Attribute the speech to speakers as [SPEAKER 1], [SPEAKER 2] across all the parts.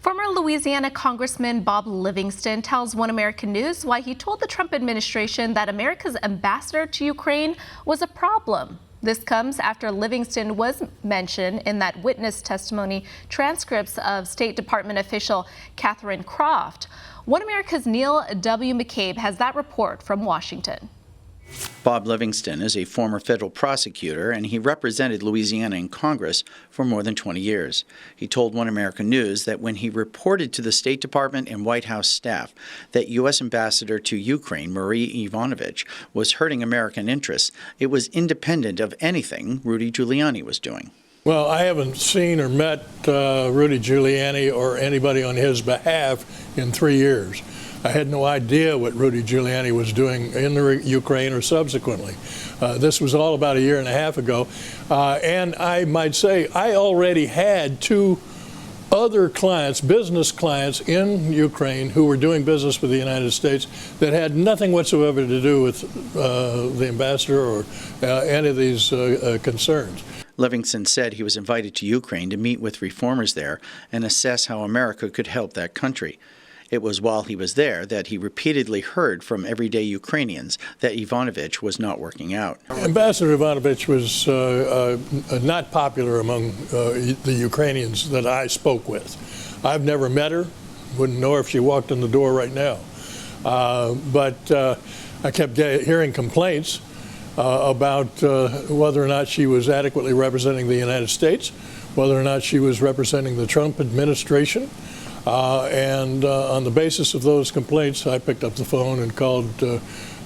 [SPEAKER 1] Former Louisiana Congressman Bob Livingston tells One American News why he told the Trump administration that America's ambassador to Ukraine was a problem. This comes after Livingston was mentioned in that witness testimony transcripts of State Department official Catherine Croft. One America's Neil W. McCabe has that report from Washington.
[SPEAKER 2] Bob Livingston is a former federal prosecutor, and he represented Louisiana in Congress for more than 20 years. He told One American News that when he reported to the State Department and White House staff that U.S. Ambassador to Ukraine, Marie Yovanovitch, was hurting American interests, it was independent of anything Rudy Giuliani was doing.
[SPEAKER 3] Well, I haven't seen or met Rudy Giuliani or anybody on his behalf in 3 years. I had no idea what Rudy Giuliani was doing in the Ukraine or subsequently. This was all about a year and a half ago. And I might say I already had two other clients, business clients in Ukraine who were doing business with the United States that had nothing whatsoever to do with the ambassador or any of these concerns.
[SPEAKER 2] Livingston said he was invited to Ukraine to meet with reformers there and assess how America could help that country. It was while he was there that he repeatedly heard from everyday Ukrainians that Yovanovitch was not working out.
[SPEAKER 3] Ambassador Yovanovitch was not popular among the Ukrainians that I spoke with. I've never met her, wouldn't know her if she walked in the door right now. But I kept hearing complaints about whether or not she was adequately representing the United States, whether or not she was representing the Trump administration. And on the basis of those complaints, I picked up the phone and called the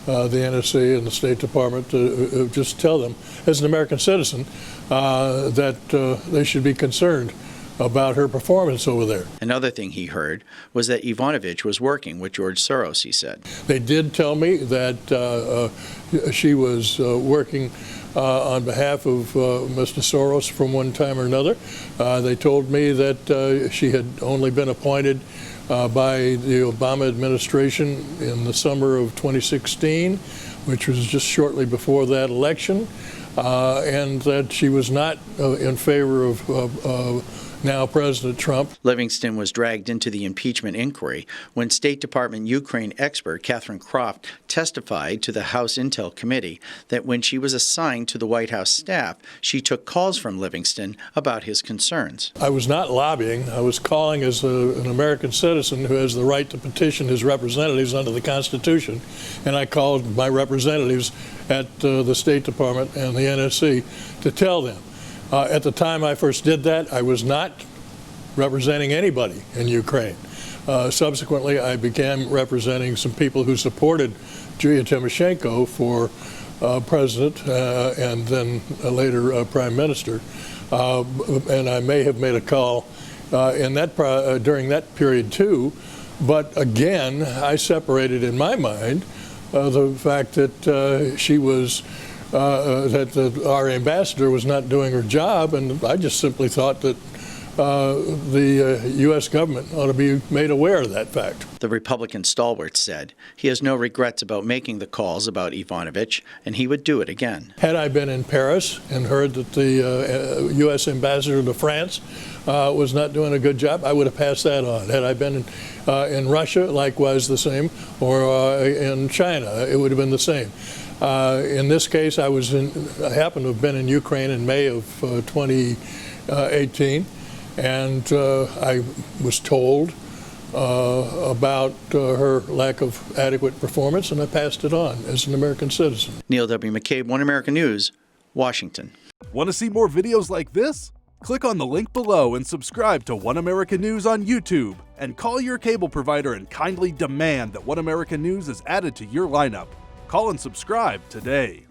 [SPEAKER 3] NSC and the State Department to just tell them, as an American citizen, that they should be concerned about her performance over there.
[SPEAKER 2] Another thing he heard was that Yovanovitch was working with George Soros, he said.
[SPEAKER 3] They did tell me that she was working on behalf of Mr. Soros from one time or another. They told me that she had only been appointed by the Obama administration in the summer of 2016, which was just shortly before that election, and that she was not in favor of now President Trump.
[SPEAKER 2] Livingston was dragged into the impeachment inquiry when State Department Ukraine expert Catherine Croft testified to the House Intel Committee that when she was assigned to the White House staff, she took calls from Livingston about his concerns.
[SPEAKER 3] I was not lobbying. I was calling as an American citizen who has the right to petition his representatives under the Constitution, and I called my representatives at the State Department and the NSC to tell them. At the time I first did that, I was not representing anybody in Ukraine. Subsequently, I began representing some people who supported Julia Tymoshenko for president and then later prime minister. And I may have made a call in that during that period too. But again, I separated in my mind the fact that she was our ambassador was not doing her job, and I just simply thought that the U.S. government ought to be made aware of that fact.
[SPEAKER 2] The Republican stalwart said he has no regrets about making the calls about Yovanovitch, and he would do it again.
[SPEAKER 3] Had I been in Paris and heard that the U.S. ambassador to France was not doing a good job, I would have passed that on. Had I been in Russia, likewise the same, or in China, it would have been the same. In this case, I happened to have been in Ukraine in May of 2018, and I was told about her lack of adequate performance, and I passed it on as an American citizen.
[SPEAKER 2] Neil W. McCabe, One American News, Washington.
[SPEAKER 4] Want to see more videos like this? Click on the link below and subscribe to One American News on YouTube, and call your cable provider and kindly demand that One American News is added to your lineup. Call and subscribe today.